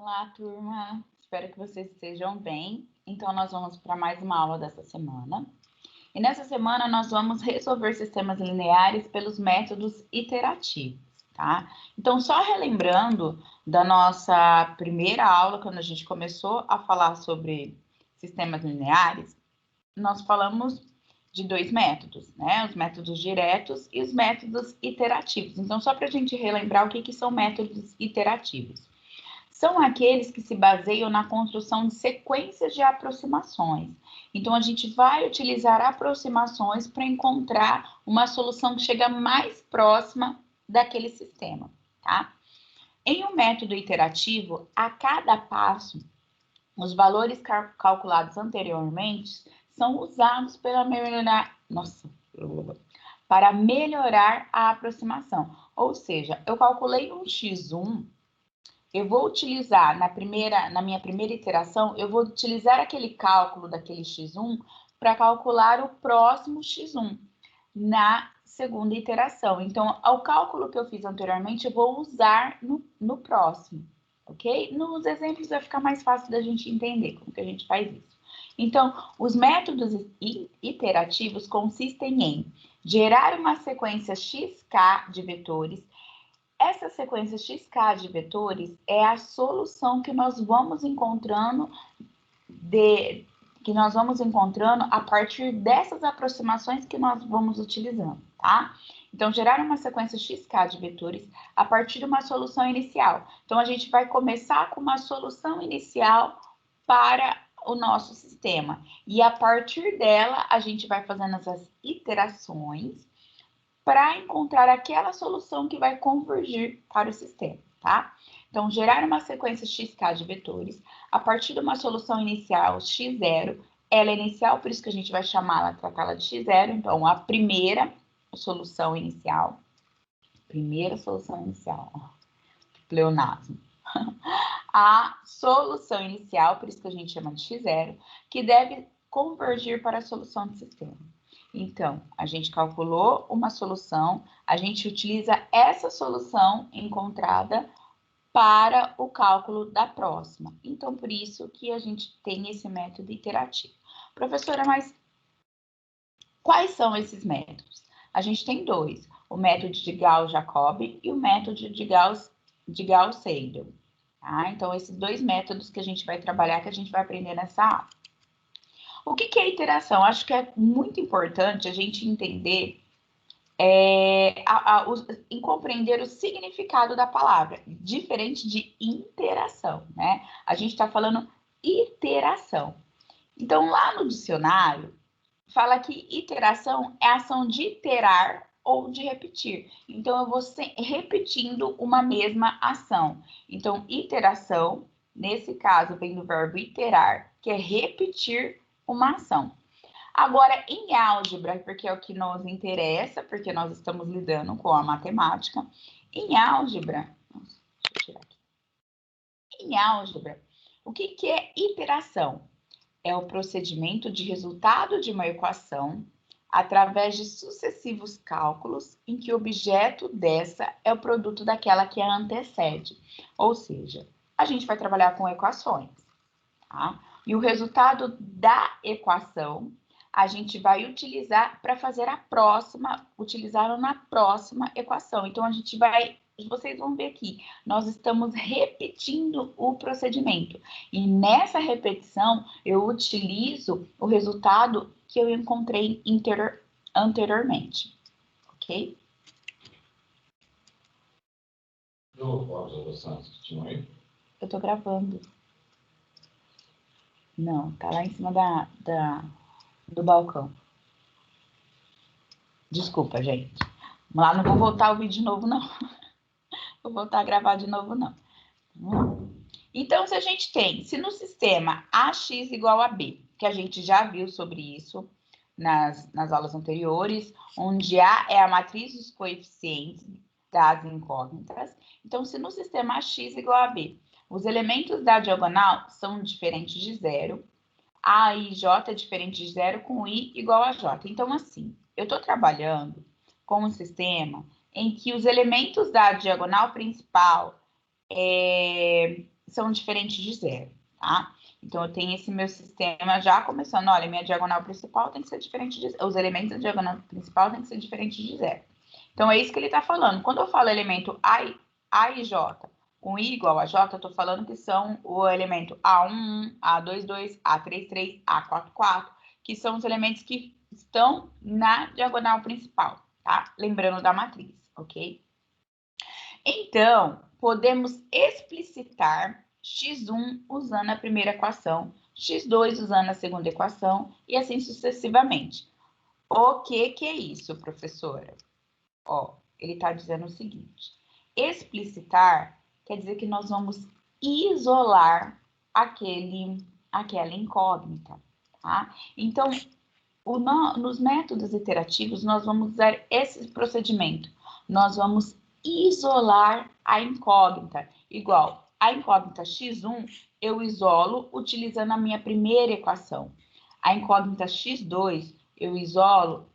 Olá, turma. Espero que vocês estejam bem. Então, nós vamos para mais uma aula dessa semana. E nessa semana, nós vamos resolver sistemas lineares pelos métodos iterativos, tá? Então, só relembrando da nossa primeira aula, quando a gente começou a falar sobre sistemas lineares, nós falamos de dois métodos, né? Os métodos diretos e os métodos iterativos. Então, só para a gente relembrar o que são métodos iterativos. São aqueles que se baseiam na construção de sequências de aproximações. Então, a gente vai utilizar aproximações para encontrar uma solução que chega mais próxima daquele sistema, tá? Em um método iterativo, a cada passo, os valores calculados anteriormente são usados para melhorar a aproximação. Ou seja, eu calculei um x1, eu vou utilizar na minha primeira iteração, eu vou utilizar aquele cálculo daquele x1 para calcular o próximo x1 na segunda iteração. Então, o cálculo que eu fiz anteriormente, eu vou usar no próximo, ok? Nos exemplos vai ficar mais fácil da gente entender como que a gente faz isso. Então, os métodos iterativos consistem em gerar uma sequência xk de vetores. Essa sequência xk de vetores é a solução que nós vamos encontrando a partir dessas aproximações que nós vamos utilizando, tá? Então, gerar uma sequência xk de vetores a partir de uma solução inicial. Então, a gente vai começar com uma solução inicial para o nosso sistema. E a partir dela, a gente vai fazendo essas iterações para encontrar aquela solução que vai convergir para o sistema, tá? Então, gerar uma sequência xk de vetores a partir de uma solução inicial x0, ela é inicial, por isso que a gente vai chamá-la, tratá-la de x0, então a primeira solução inicial, pleonasmo. A solução inicial, por isso que a gente chama de x0, que deve convergir para a solução do sistema. Então, a gente calculou uma solução, a gente utiliza essa solução encontrada para o cálculo da próxima. Então, por isso que a gente tem esse método iterativo. Professora, mas quais são esses métodos? A gente tem dois, o método de Gauss-Jacobi e o método de Gauss-Seidel. Tá? Então, esses dois métodos que a gente vai trabalhar, que a gente vai aprender nessa aula. O que é iteração? Acho que é muito importante a gente entender em compreender o significado da palavra, diferente de interação, né? A gente está falando iteração. Então, lá no dicionário, fala que iteração é a ação de iterar ou de repetir. Então, eu vou repetindo uma mesma ação. Então, iteração, nesse caso, vem do verbo iterar, que é repetir uma ação. Agora, em álgebra, porque é o que nos interessa, porque nós estamos lidando com a matemática, em álgebra, o que é iteração? É o procedimento de resultado de uma equação através de sucessivos cálculos em que o objeto dessa é o produto daquela que a antecede. Ou seja, a gente vai trabalhar com equações, tá? E o resultado da equação a gente vai utilizar para fazer a próxima, utilizá-lo na próxima equação. Então, vocês vão ver aqui, nós estamos repetindo o procedimento. E nessa repetição, eu utilizo o resultado que eu encontrei anteriormente. Ok? Eu tô gravando. Não, tá lá em cima do balcão. Desculpa, gente. Vamos lá, não vou voltar o vídeo de novo, não. Vou voltar a gravar de novo, não. Então, se no sistema AX igual a B, que a gente já viu sobre isso nas aulas anteriores, onde A é a matriz dos coeficientes das incógnitas. Então, se no sistema AX igual a B, os elementos da diagonal são diferentes de zero, A e J é diferente de zero com I igual a J. Então, assim, eu estou trabalhando com um sistema em que os elementos da diagonal principal são diferentes de zero, tá? Então, eu tenho esse meu sistema já começando, olha, minha diagonal principal tem que ser diferente de zero. Os elementos da diagonal principal tem que ser diferentes de zero. Então, é isso que ele está falando. Quando eu falo elemento A e J com I igual a J, eu estou falando que são o elemento A11, A22, A33, A44, que são os elementos que estão na diagonal principal, tá? Lembrando da matriz, ok? Então, podemos explicitar x1 usando a primeira equação, x2 usando a segunda equação e assim sucessivamente. O que é isso, professora? Ó, ele está dizendo o seguinte: explicitar quer dizer que nós vamos isolar aquela incógnita, tá? Então, nos métodos iterativos, nós vamos usar esse procedimento. Nós vamos isolar a incógnita. Igual, a incógnita x1, eu isolo utilizando a minha primeira equação. A incógnita x2, eu isolo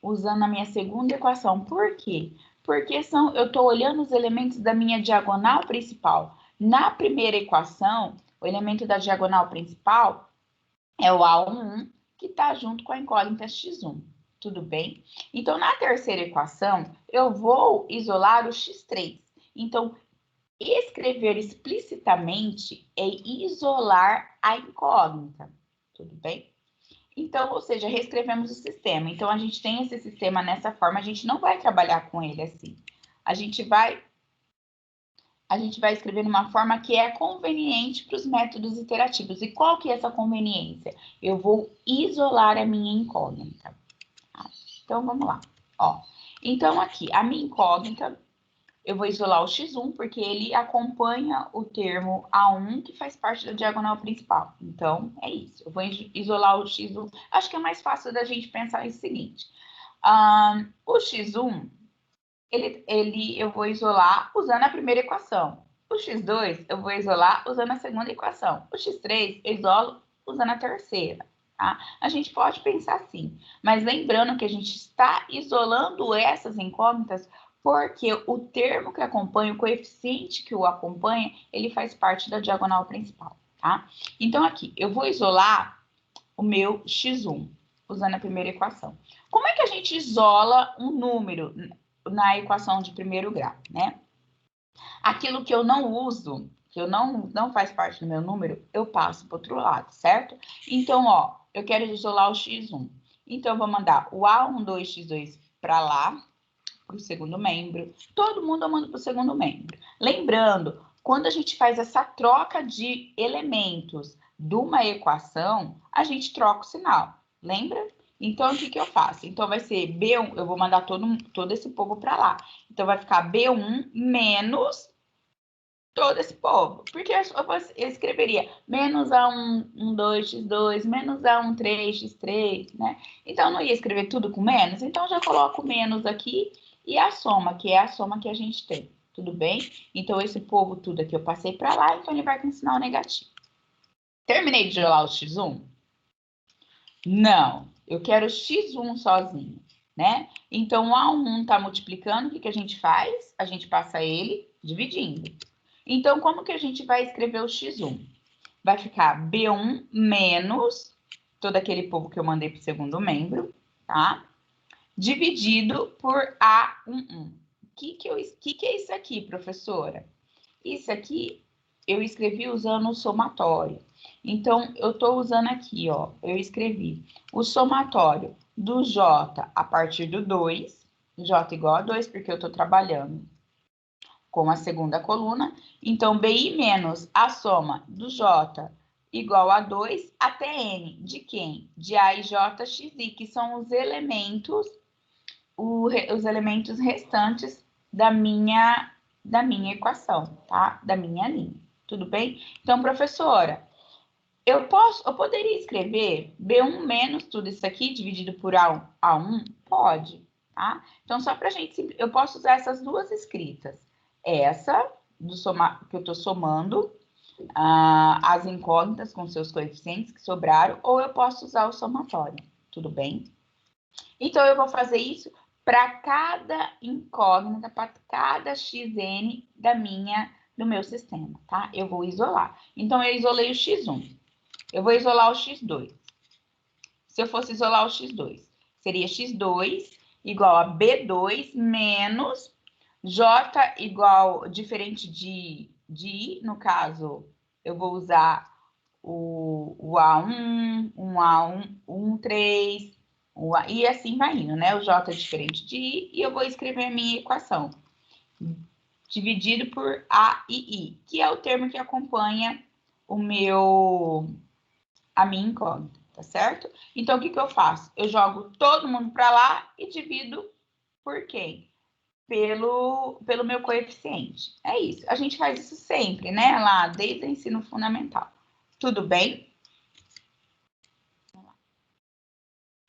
usando a minha segunda equação. Por quê? Porque eu estou olhando os elementos da minha diagonal principal. Na primeira equação, o elemento da diagonal principal é o A11, que está junto com a incógnita x1. Tudo bem? Então, na terceira equação, eu vou isolar o x3. Então, escrever explicitamente é isolar a incógnita. Tudo bem? Então, ou seja, reescrevemos o sistema. Então, a gente tem esse sistema nessa forma, a gente não vai trabalhar com ele assim. A gente vai escrever de uma forma que é conveniente para os métodos iterativos. E qual que é essa conveniência? Eu vou isolar a minha incógnita. Então, vamos lá. Ó, então, aqui, a minha incógnita, eu vou isolar o x1, porque ele acompanha o termo A1, que faz parte da diagonal principal. Então, é isso. Eu vou isolar o x1. Acho que é mais fácil da gente pensar o seguinte. O x1, eu vou isolar usando a primeira equação. O x2, eu vou isolar usando a segunda equação. O x3, eu isolo usando a terceira. Tá? A gente pode pensar assim, mas lembrando que a gente está isolando essas incógnitas porque o termo que acompanha, o coeficiente que o acompanha, ele faz parte da diagonal principal, tá? Então, aqui, eu vou isolar o meu x1, usando a primeira equação. Como é que a gente isola um número na equação de primeiro grau, né? Aquilo que eu não uso, que eu não faz parte do meu número, eu passo para o outro lado, certo? Então, ó, eu quero isolar o x1. Então, eu vou mandar o A12, x2 para lá, para o segundo membro. Todo mundo eu mando para o segundo membro. Lembrando, quando a gente faz essa troca de elementos de uma equação, a gente troca o sinal. Lembra? Então, o que eu faço? Então, vai ser B1, eu vou mandar todo esse povo para lá. Então, vai ficar B1 menos todo esse povo. Porque eu escreveria menos A1, 2, x2, menos A1, 3, x3, né? Então, eu não ia escrever tudo com menos. Então, já coloco menos aqui e a soma, que é a soma que a gente tem. Tudo bem? Então, esse povo tudo aqui eu passei para lá, então ele vai com sinal negativo. Terminei de isolar o x1? Não, eu quero x1 sozinho, né? Então, o A1 está multiplicando, o que a gente faz? A gente passa ele dividindo. Então, como que a gente vai escrever o x1? Vai ficar B1 menos todo aquele povo que eu mandei para o segundo membro, tá? Dividido por A11. O que é isso aqui, professora? Isso aqui eu escrevi usando o somatório. Então, eu estou usando aqui, ó, eu escrevi o somatório do J a partir do 2, J igual a 2, porque eu estou trabalhando com a segunda coluna. Então, BI menos a soma do J igual a 2 até N. De quem? De A e J, X, I, que são os elementos restantes da minha equação, tá? Da minha linha. Tudo bem? Então, professora, eu poderia escrever B1 menos tudo isso aqui dividido por A1? Pode, tá? Então, só pra gente, eu posso usar essas duas escritas. Essa, que eu tô somando as incógnitas com seus coeficientes que sobraram, ou eu posso usar o somatório, tudo bem? Então, eu vou fazer isso para cada incógnita, para cada xn da minha do meu sistema, tá? Eu vou isolar. Então, eu isolei o x1. Eu vou isolar o x2. Se eu fosse isolar o x2, seria x2 igual a B2 menos J igual, diferente de I, no caso, eu vou usar o A1, um 3, e assim vai indo, né? O J é diferente de I, e eu vou escrever a minha equação. Dividido por A e I, que é o termo que acompanha a minha incógnita, tá certo? Então, o que eu faço? Eu jogo todo mundo para lá e divido por quem? Pelo meu coeficiente. É isso. A gente faz isso sempre, né? Lá, desde o ensino fundamental. Tudo bem?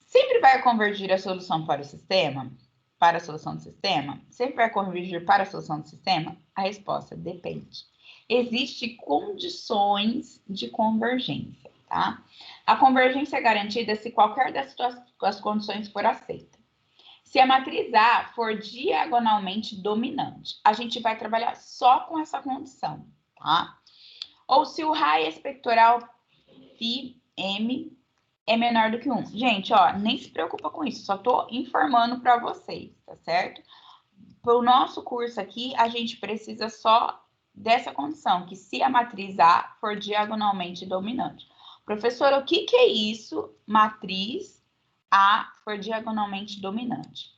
Sempre vai convergir a solução para o sistema? Para a solução do sistema? Sempre vai convergir para a solução do sistema? A resposta depende. Existem condições de convergência, tá? A convergência é garantida se qualquer das condições for aceita. Se a matriz A for diagonalmente dominante, a gente vai trabalhar só com essa condição, tá? Ou se o raio espectral φm é menor do que 1. Gente, ó, nem se preocupa com isso, só tô informando para vocês, tá certo? Para o nosso curso aqui, a gente precisa só dessa condição, que se a matriz A for diagonalmente dominante. Professora, o que é isso, matriz A for diagonalmente dominante?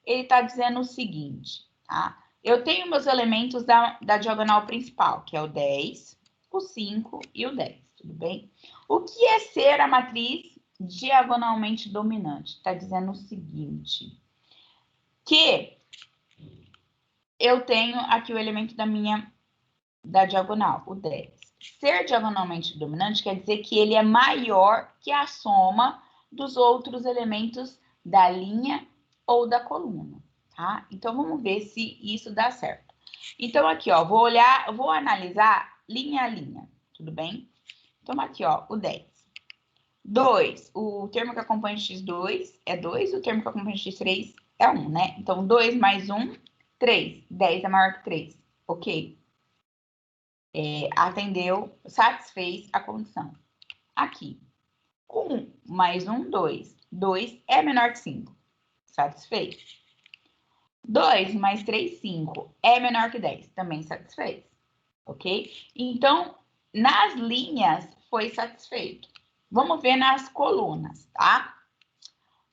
Ele está dizendo o seguinte, tá? Eu tenho meus elementos da diagonal principal, que é o 10, o 5 e o 10, tudo bem? O que é ser a matriz diagonalmente dominante? Está dizendo o seguinte, que eu tenho aqui o elemento da diagonal, o 10. Ser diagonalmente dominante quer dizer que ele é maior que a soma dos outros elementos da linha ou da coluna, tá? Então, vamos ver se isso dá certo. Então, aqui, ó, vou analisar linha a linha, tudo bem? Então, aqui, ó, o 10. 2, o termo que acompanha x2 é 2, o termo que acompanha x3 é 1, né? Então, 2 mais 1, 3. 10 é maior que 3, ok? Atendeu, satisfez a condição. Aqui, 1 mais 1, 2. 2 é menor que 5, satisfez. 2 mais 3, 5. É menor que 10. Também satisfez. Ok? Então, nas linhas, foi satisfeito. Vamos ver nas colunas, tá?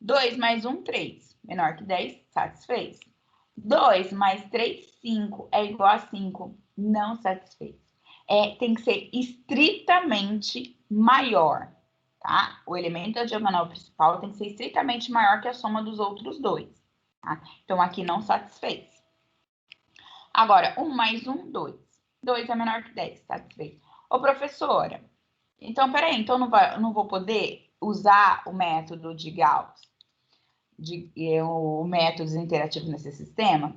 2 mais 1, 3. Menor que 10, satisfez. 2 mais 3, 5. É igual a 5. Não satisfez. Tem que ser estritamente maior, tá? O elemento da diagonal principal tem que ser estritamente maior que a soma dos outros dois. Tá? Então, aqui não satisfez. Agora, 1 mais 1, 2. 2 é menor que 10, satisfez. Ô, professora, então, peraí, então não vou poder usar o método de Gauss, o método interativo nesse sistema?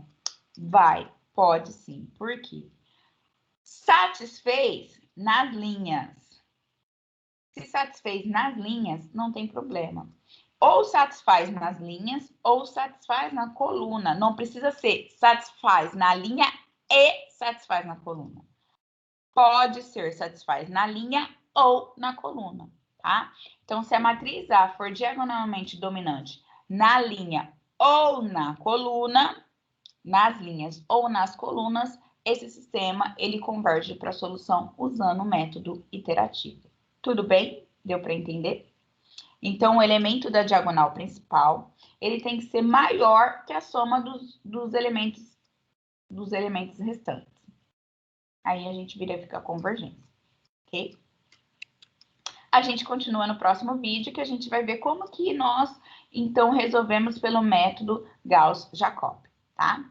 Vai, pode sim. Por quê? Satisfez nas linhas. Se satisfez nas linhas, não tem problema. Ou satisfaz nas linhas, ou satisfaz na coluna. Não precisa ser satisfaz na linha e satisfaz na coluna. Pode ser satisfaz na linha ou na coluna, tá? Então, se a matriz A for diagonalmente dominante na linha ou na coluna, nas linhas ou nas colunas, esse sistema ele converge para a solução usando o método iterativo. Tudo bem? Deu para entender? Então, o elemento da diagonal principal, ele tem que ser maior que a soma dos elementos restantes. Aí a gente verifica a convergência, ok? A gente continua no próximo vídeo, que a gente vai ver como que nós, então, resolvemos pelo método Gauss-Jacob, tá?